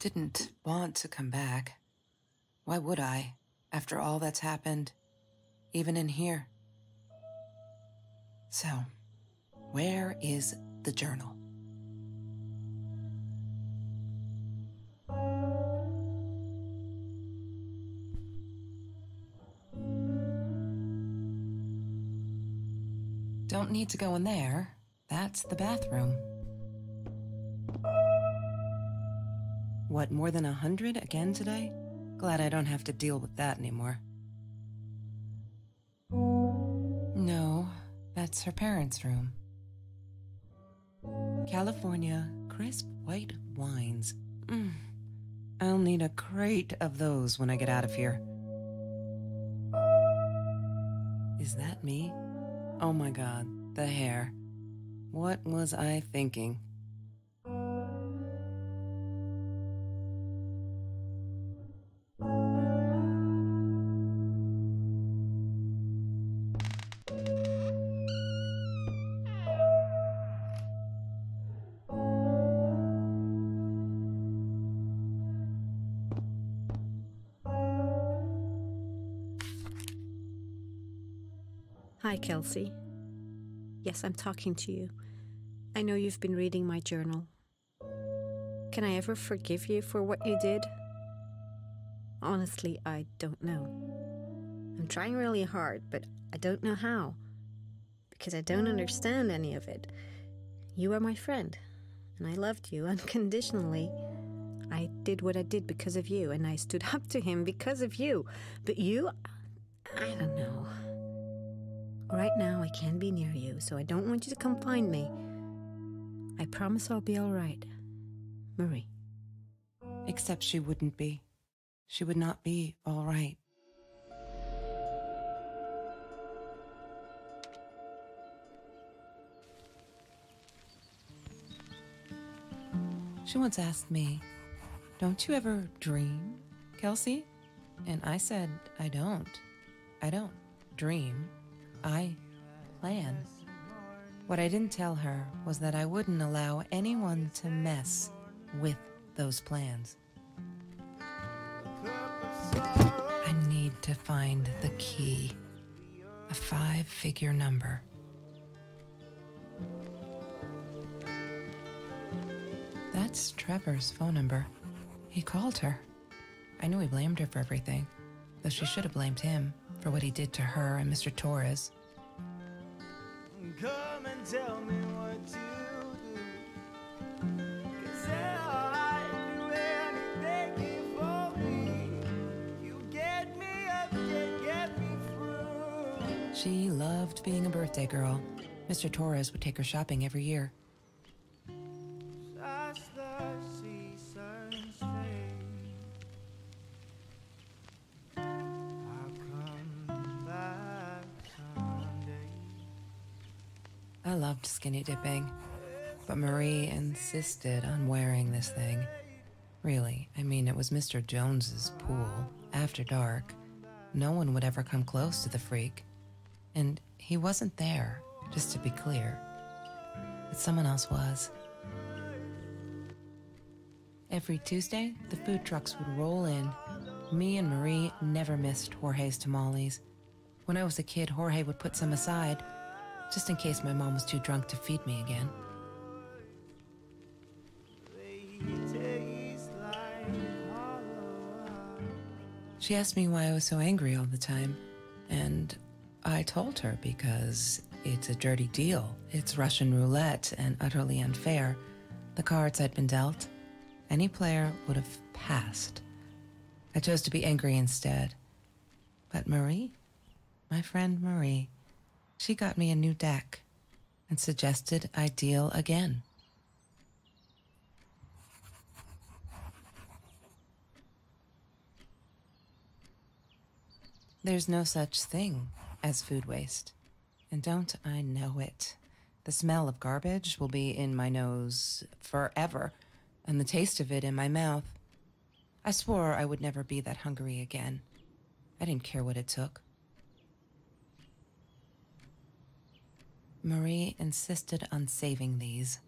didn't want to come back. Why would I, after all that's happened, even in here? So, where is the journal? Don't need to go in there. That's the bathroom. What, more than 100 again today? Glad I don't have to deal with that anymore. No, that's her parents' room. California crisp white wines. I'll need a crate of those when I get out of here. Is that me? Oh my God, the hair. What was I thinking? Hi, Kelsey. Yes, I'm talking to you. I know you've been reading my journal. Can I ever forgive you for what you did? Honestly, I don't know. I'm trying really hard, but I don't know how. Because I don't understand any of it. You are my friend, and I loved you unconditionally. I did what I did because of you, and I stood up to him because of you. But you, I don't know. Right now, I can't be near you, so I don't want you to come find me. I promise I'll be all right. Marie. Except she wouldn't be. She would not be all right. She once asked me, "Don't you ever dream, Kelsey?" And I said, I don't. I don't dream. I plan. What I didn't tell her was that I wouldn't allow anyone to mess with those plans. I need to find the key, a 5-figure number. That's Trevor's phone number. He called her. I knew he blamed her for everything, though she should have blamed him for what he did to her and Mr. Torres. Come and tell me what to do, 'cause I'd do anything for me. You get me up, get me through. She loved being a birthday girl. Mr. Torres would take her shopping every year. As the seasons fade, I'll come back someday. I loved skinny dipping, but Marie insisted on wearing this thing. Really, I mean, it was Mr. Jones's pool. After dark, no one would ever come close to the freak. And he wasn't there, just to be clear. But someone else was. Every Tuesday, the food trucks would roll in. Me and Marie never missed Jorge's tamales. When I was a kid, Jorge would put some aside, just in case my mom was too drunk to feed me again. She asked me why I was so angry all the time, and I told her because it's a dirty deal. It's Russian roulette and utterly unfair. The cards I'd been dealt, any player would have passed. I chose to be angry instead. But Marie, my friend Marie, she got me a new deck and suggested I deal again. There's no such thing as food waste, and don't I know it? The smell of garbage will be in my nose forever, and the taste of it in my mouth. I swore I would never be that hungry again. I didn't care what it took. Marie insisted on saving these.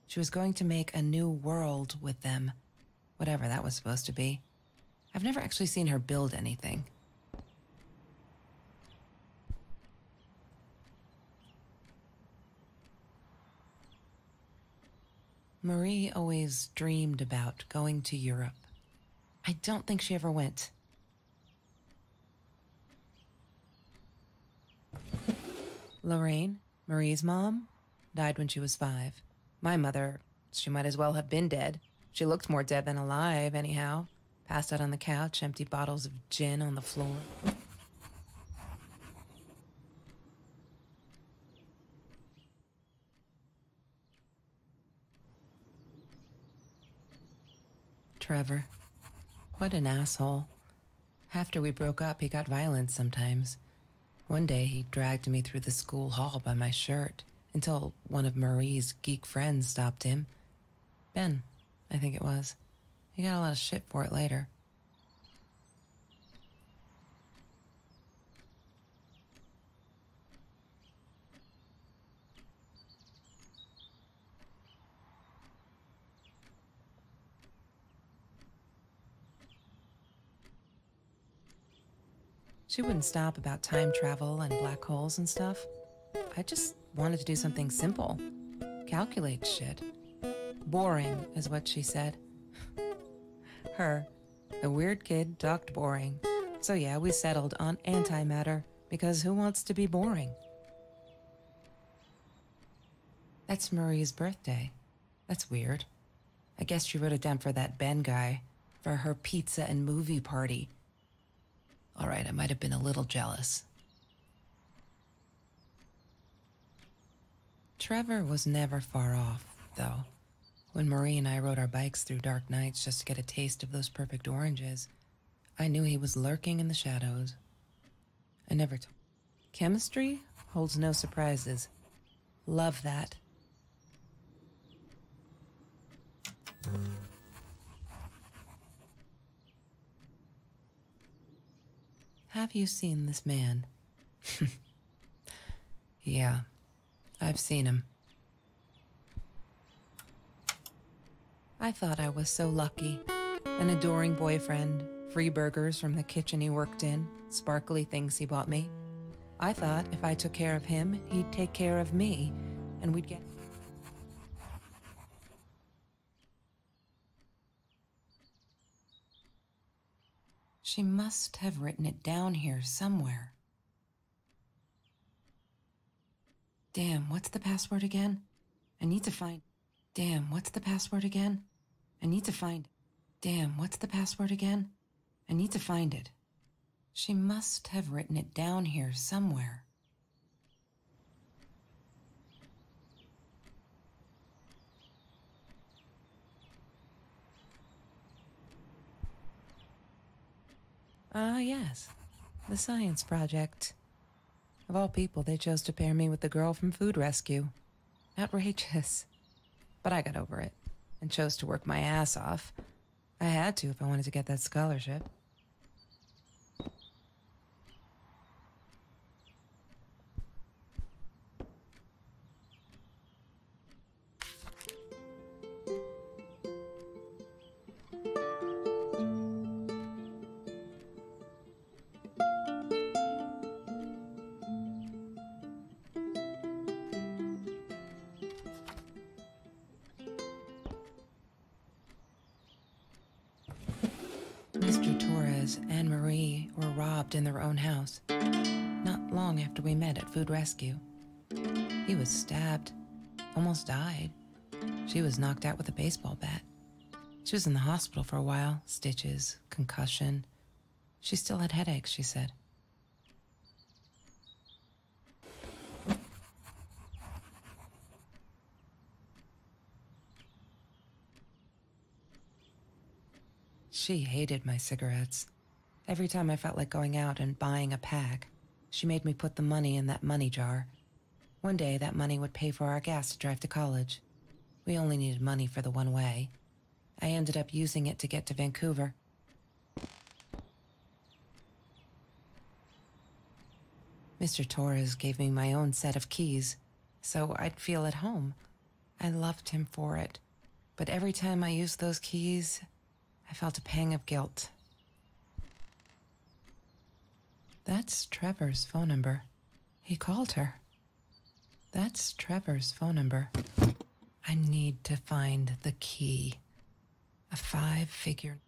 She was going to make a new world with them. whatever that was supposed to be. I've never actually seen her build anything. Marie always dreamed about going to Europe. I don't think she ever went. Lorraine, Marie's mom, died when she was 5. My mother, she might as well have been dead. She looked more dead than alive, anyhow. Passed out on the couch, empty bottles of gin on the floor. Trevor. What an asshole. After we broke up, he got violent sometimes. One day, he dragged me through the school hall by my shirt until one of Marie's geek friends stopped him. Ben, I think it was. He got a lot of shit for it later. She wouldn't stop about time travel and black holes and stuff. I just wanted to do something simple. Calculate shit. Boring is what she said. Her, the weird kid, talked boring. So yeah, we settled on antimatter, because who wants to be boring? That's Marie's birthday. That's weird. I guess she wrote it down for that Ben guy, for her pizza and movie party. All right, I might have been a little jealous. Trevor was never far off, though. When Marie and I rode our bikes through dark nights just to get a taste of those perfect oranges, I knew he was lurking in the shadows. I never told. Chemistry holds no surprises. Love that. Have you seen this man? Yeah, I've seen him. I thought I was so lucky. An adoring boyfriend, free burgers from the kitchen he worked in, sparkly things he bought me. I thought if I took care of him, he'd take care of me, and we'd get... She must have written it down here somewhere. Damn, what's the password again? I need to find... Damn, what's the password again? I need to find... Damn, what's the password again? I need to find it. She must have written it down here somewhere. Ah, yes. The science project. Of all people, they chose to pair me with the girl from Food Rescue. Outrageous. But I got over it, and chose to work my ass off. I had to if I wanted to get that scholarship. Mr. Torres and Marie were robbed in their own house, not long after we met at Food Rescue. He was stabbed, almost died. She was knocked out with a baseball bat. She was in the hospital for a while, stitches, concussion. She still had headaches, she said. She hated my cigarettes. Every time I felt like going out and buying a pack, she made me put the money in that money jar. One day, that money would pay for our gas to drive to college. We only needed money for the one way. I ended up using it to get to Vancouver. Mr. Torres gave me my own set of keys, so I'd feel at home. I loved him for it, but every time I used those keys, I felt a pang of guilt. That's Trevor's phone number. He called her. That's Trevor's phone number. I need to find the key. A 5-figure...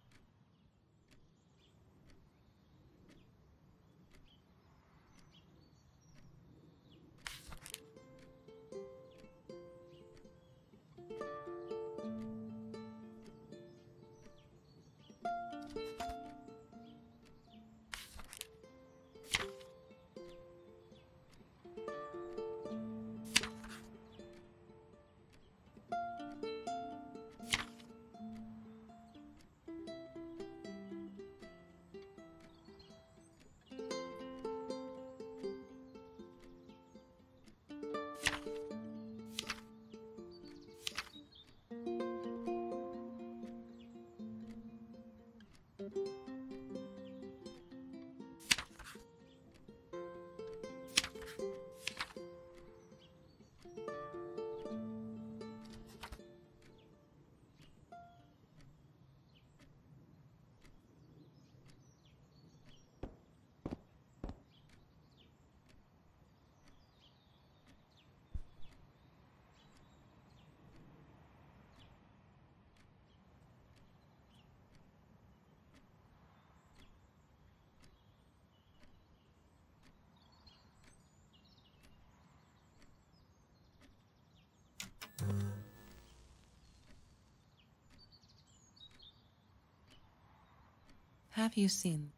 Have you seen?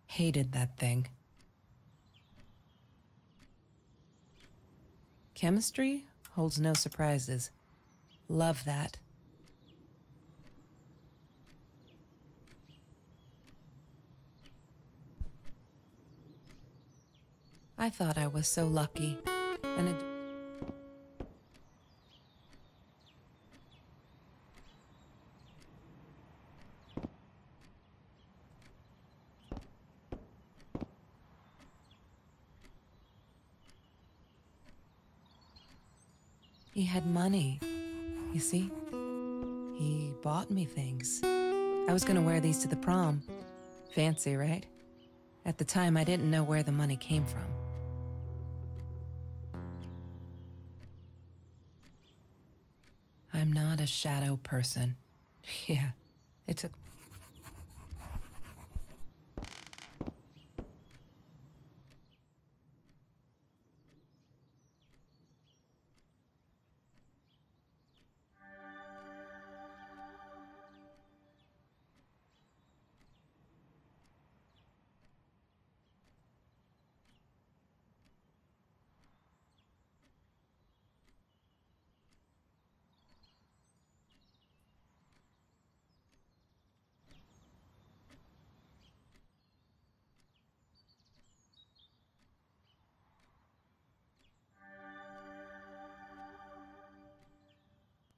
Hated that thing. Chemistry holds no surprises. Love that. I thought I was so lucky, and it... He had money, you see? He bought me things. I was gonna wear these to the prom. Fancy, right? At the time, I didn't know where the money came from. I'm not a shadow person. Yeah, it took...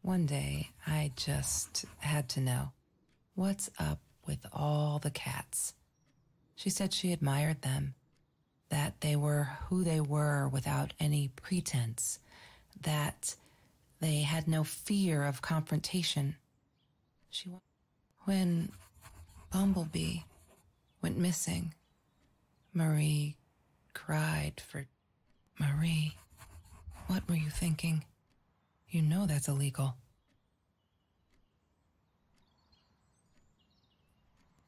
One day, I just had to know, what's up with all the cats? She said she admired them, that they were who they were without any pretense, that they had no fear of confrontation. When Bumblebee went missing, Marie cried for... Marie, what were you thinking? You know that's illegal.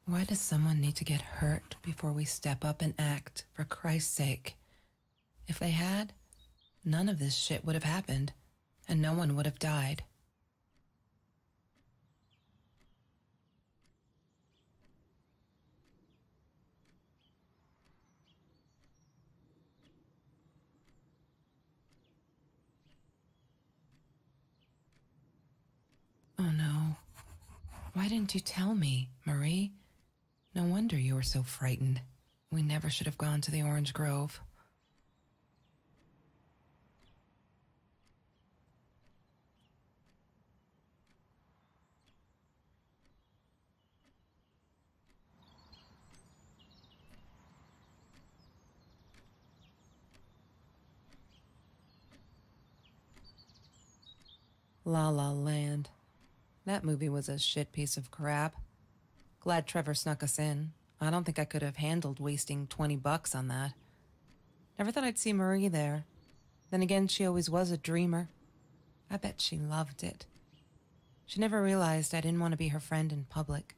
Why does someone need to get hurt before we step up and act, for Christ's sake? If they had, none of this shit would have happened, and no one would have died. Oh no. Why didn't you tell me, Marie? No wonder you were so frightened. We never should have gone to the Orange Grove. La La Land. That movie was a shit piece of crap. Glad Trevor snuck us in. I don't think I could have handled wasting $20 on that. Never thought I'd see Marie there. Then again, she always was a dreamer. I bet she loved it. She never realized I didn't want to be her friend in public.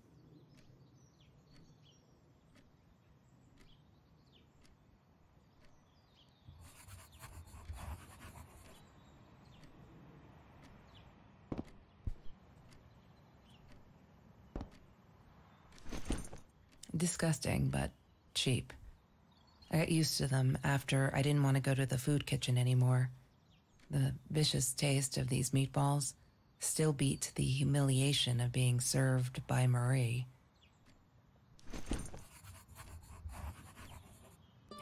Disgusting, but cheap. I got used to them after I didn't want to go to the food kitchen anymore. The vicious taste of these meatballs still beat the humiliation of being served by Marie.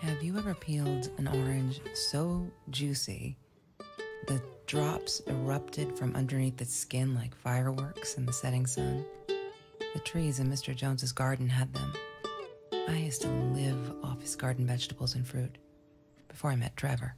Have you ever peeled an orange so juicy the drops erupted from underneath its skin like fireworks in the setting sun? The trees in Mr. Jones's garden had them. I used to live off his garden vegetables and fruit before I met Trevor.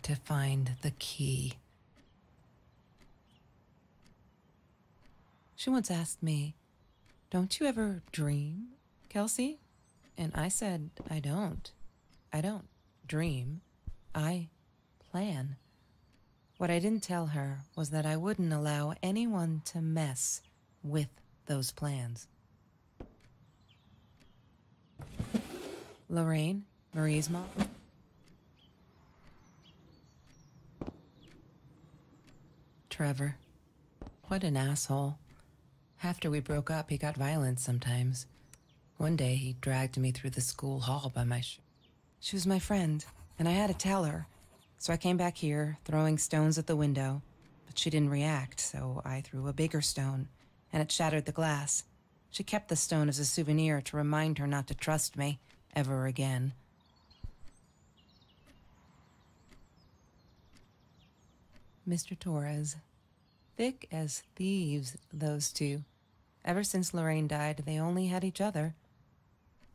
To find the key. She once asked me, "Don't you ever dream, Kelsey?" And I said, I don't dream. I plan. What I didn't tell her was that I wouldn't allow anyone to mess with those plans. Lorraine, Marie's mom. Trevor. What an asshole. After we broke up, he got violent sometimes. One day, he dragged me through the school hall by my She was my friend, and I had to tell her. So I came back here, throwing stones at the window. But she didn't react, so I threw a bigger stone, and it shattered the glass. She kept the stone as a souvenir to remind her not to trust me ever again. Mr. Torres. Thick as thieves, those two. Ever since Lorraine died, they only had each other.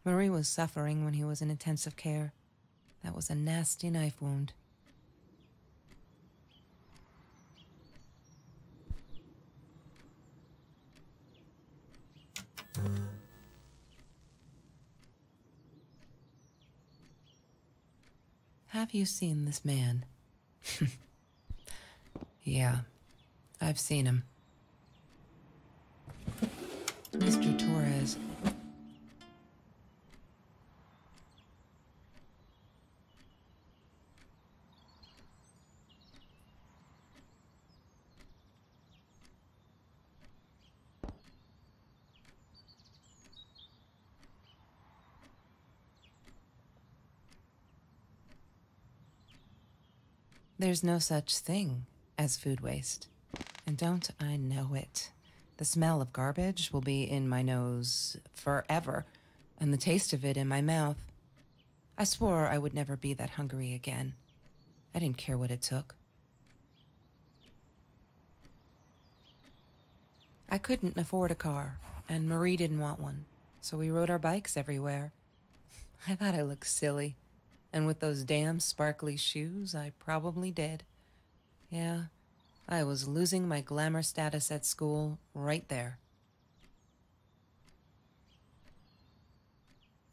Marie was suffering when he was in intensive care. That was a nasty knife wound. Have you seen this man? Yeah, I've seen him. Mr. Torres. There's no such thing as food waste. And don't I know it? The smell of garbage will be in my nose forever, and the taste of it in my mouth. I swore I would never be that hungry again. I didn't care what it took. I couldn't afford a car, and Marie didn't want one, so we rode our bikes everywhere. I thought I looked silly, and with those damn sparkly shoes, I probably did. Yeah, I was losing my glamour status at school right there.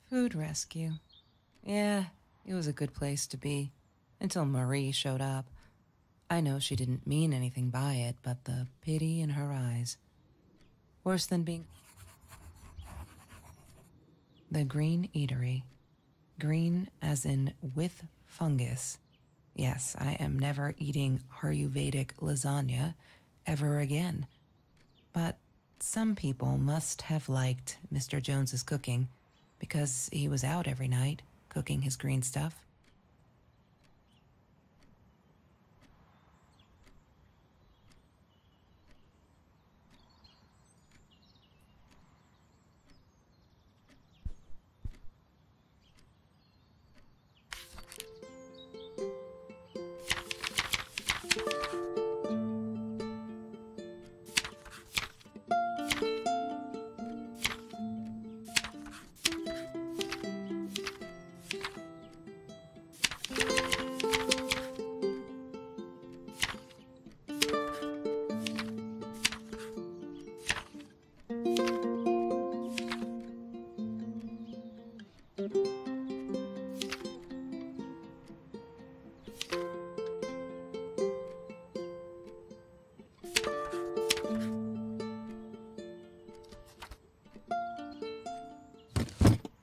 Food rescue. Yeah, it was a good place to be, until Marie showed up. I know she didn't mean anything by it, but the pity in her eyes. Worse than being... The Green Eatery. Green as in with fungus. Yes, I am never eating Ayurvedic lasagna ever again. But some people must have liked Mr. Jones's cooking because he was out every night cooking his green stuff.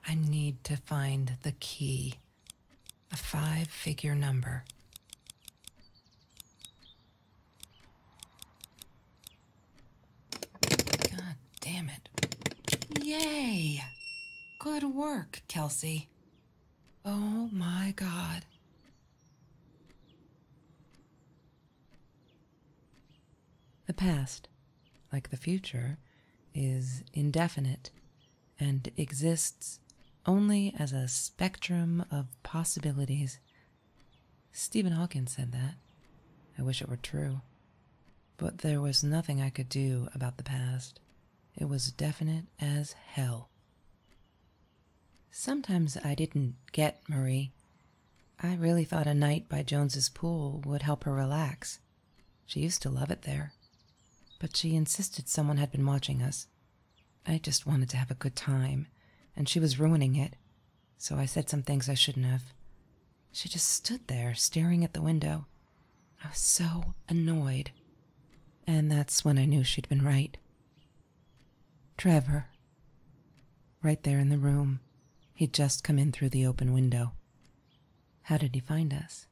I need to find the key, a 5-figure number. God damn it. Yay! Good work, Kelsey. Oh my God. The past, like the future, is indefinite and exists only as a spectrum of possibilities. Stephen Hawking said that. I wish it were true. But there was nothing I could do about the past. It was definite as hell. Sometimes I didn't get Marie. I really thought a night by Jones's pool would help her relax. She used to love it there. But she insisted someone had been watching us. I just wanted to have a good time, and she was ruining it, so I said some things I shouldn't have. She just stood there, staring at the window. I was so annoyed. And that's when I knew she'd been right. Trevor. Right there in the room. He'd just come in through the open window. How did he find us?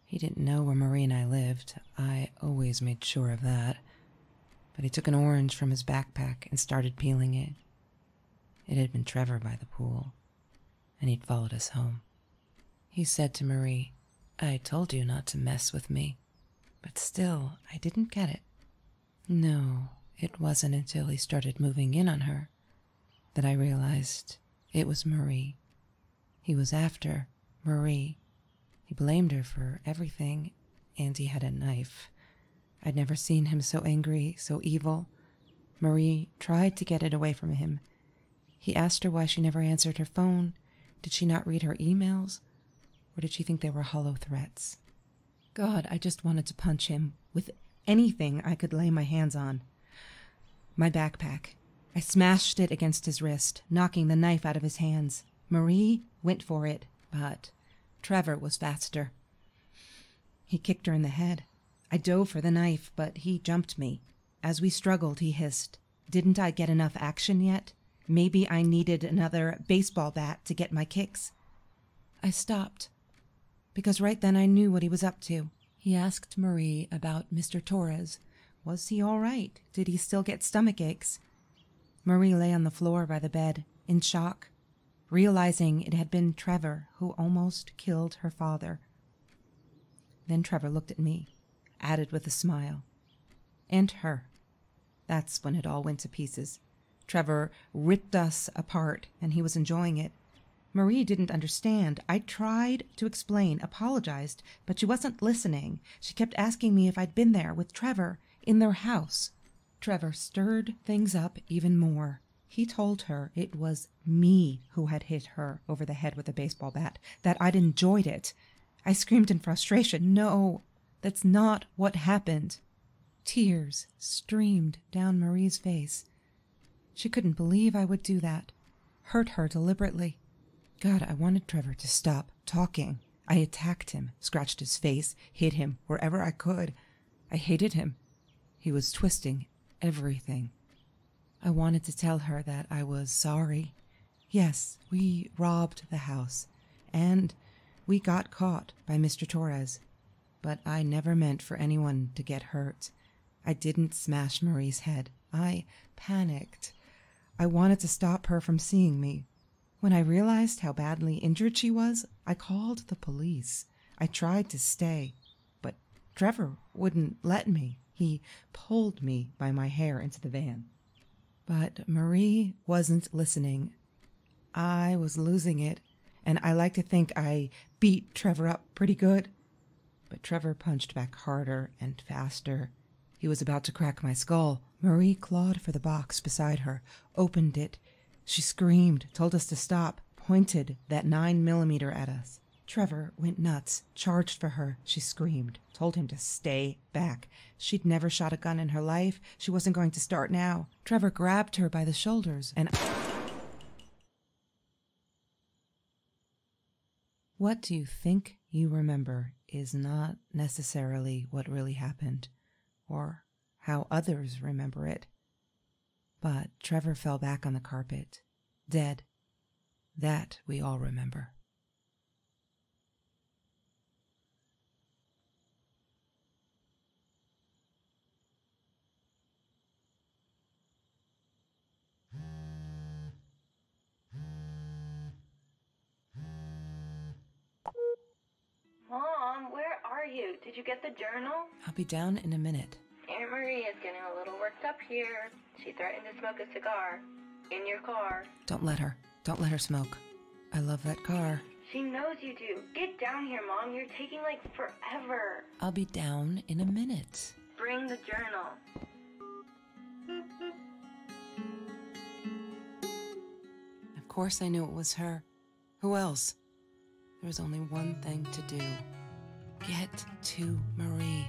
He didn't know where Marie and I lived. I always made sure of that. But he took an orange from his backpack and started peeling it. It had been Trevor by the pool, and he'd followed us home. He said to Marie, "I told you not to mess with me." But still, I didn't get it. No, it wasn't until he started moving in on her that I realized it was Marie. He was after Marie. He blamed her for everything, and he had a knife. I'd never seen him so angry, so evil. Marie tried to get it away from him. He asked her why she never answered her phone. Did she not read her emails? Or did she think they were hollow threats? God, I just wanted to punch him with anything I could lay my hands on. My backpack. I smashed it against his wrist, knocking the knife out of his hands. Marie went for it, but Trevor was faster. He kicked her in the head. I dove for the knife, but he jumped me. As we struggled, he hissed, "Didn't I get enough action yet? Maybe I needed another baseball bat to get my kicks." I stopped, because right then I knew what he was up to. He asked Marie about Mr. Torres. Was he all right? Did he still get stomach aches? Marie lay on the floor by the bed, in shock, realizing it had been Trevor who almost killed her father. Then Trevor looked at me, added with a smile. And her. That's when it all went to pieces. Trevor ripped us apart, and he was enjoying it. Marie didn't understand. I tried to explain, apologized, but she wasn't listening. She kept asking me if I'd been there with Trevor in their house. Trevor stirred things up even more. He told her it was me who had hit her over the head with a baseball bat, that I'd enjoyed it. I screamed in frustration, "No, that's not what happened." Tears streamed down Marie's face. She couldn't believe I would do that, hurt her deliberately. God, I wanted Trevor to stop talking. I attacked him, scratched his face, hit him wherever I could. I hated him. He was twisting everything. I wanted to tell her that I was sorry. Yes, we robbed the house, and we got caught by Mr. Torres. but I never meant for anyone to get hurt. I didn't smash Marie's head. I panicked. I wanted to stop her from seeing me. When I realized how badly injured she was, I called the police. I tried to stay, but Trevor wouldn't let me. He pulled me by my hair into the van. But Marie wasn't listening. I was losing it, and I like to think I beat Trevor up pretty good. But Trevor punched back harder and faster. He was about to crack my skull. Marie clawed for the box beside her, opened it. She screamed, told us to stop, pointed that 9mm at us. Trevor went nuts, charged for her. She screamed, told him to stay back. She'd never shot a gun in her life. She wasn't going to start now. Trevor grabbed her by the shoulders and... What do you think you remember is not necessarily what really happened, or how others remember it. But Trevor fell back on the carpet, dead. That we all remember. Mom, where are you? Did you get the journal? I'll be down in a minute. Aunt Marie is getting a little worked up here. She threatened to smoke a cigar. In your car. Don't let her. Don't let her smoke. I love that car. She knows you do. Get down here, Mom. You're taking, like, forever. I'll be down in a minute. Bring the journal. Of course I knew it was her. Who else? There was only one thing to do. Get to Marie.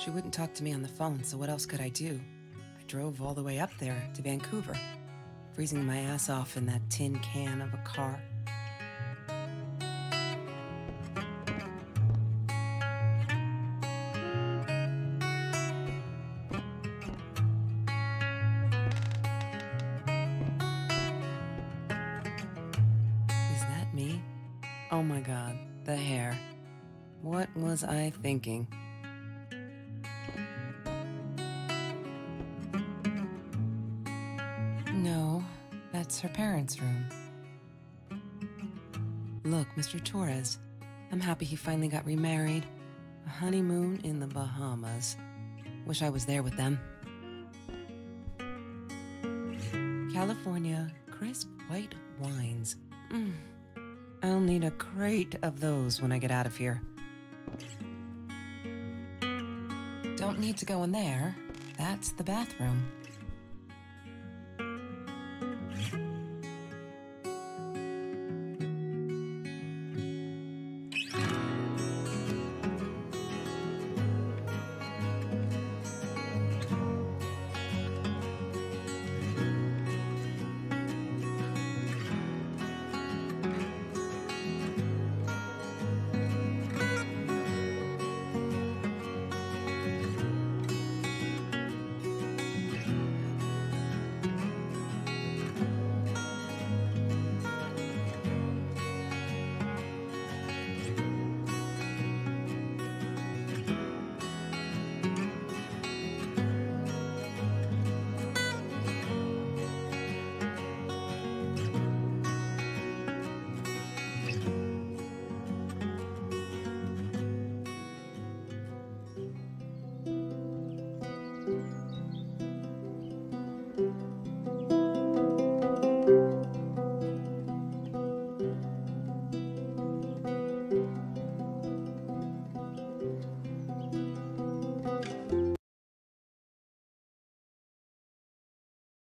She wouldn't talk to me on the phone, so what else could I do? I drove all the way up there to Vancouver, freezing my ass off in that tin can of a car. Is that me? Oh my God, the hair. What was I thinking? No, that's her parents' room. Look, Mr. Torres, I'm happy he finally got remarried. A honeymoon in the Bahamas. Wish I was there with them. California, crisp white wines. I'll need a crate of those when I get out of here. Don't need to go in there. That's the bathroom.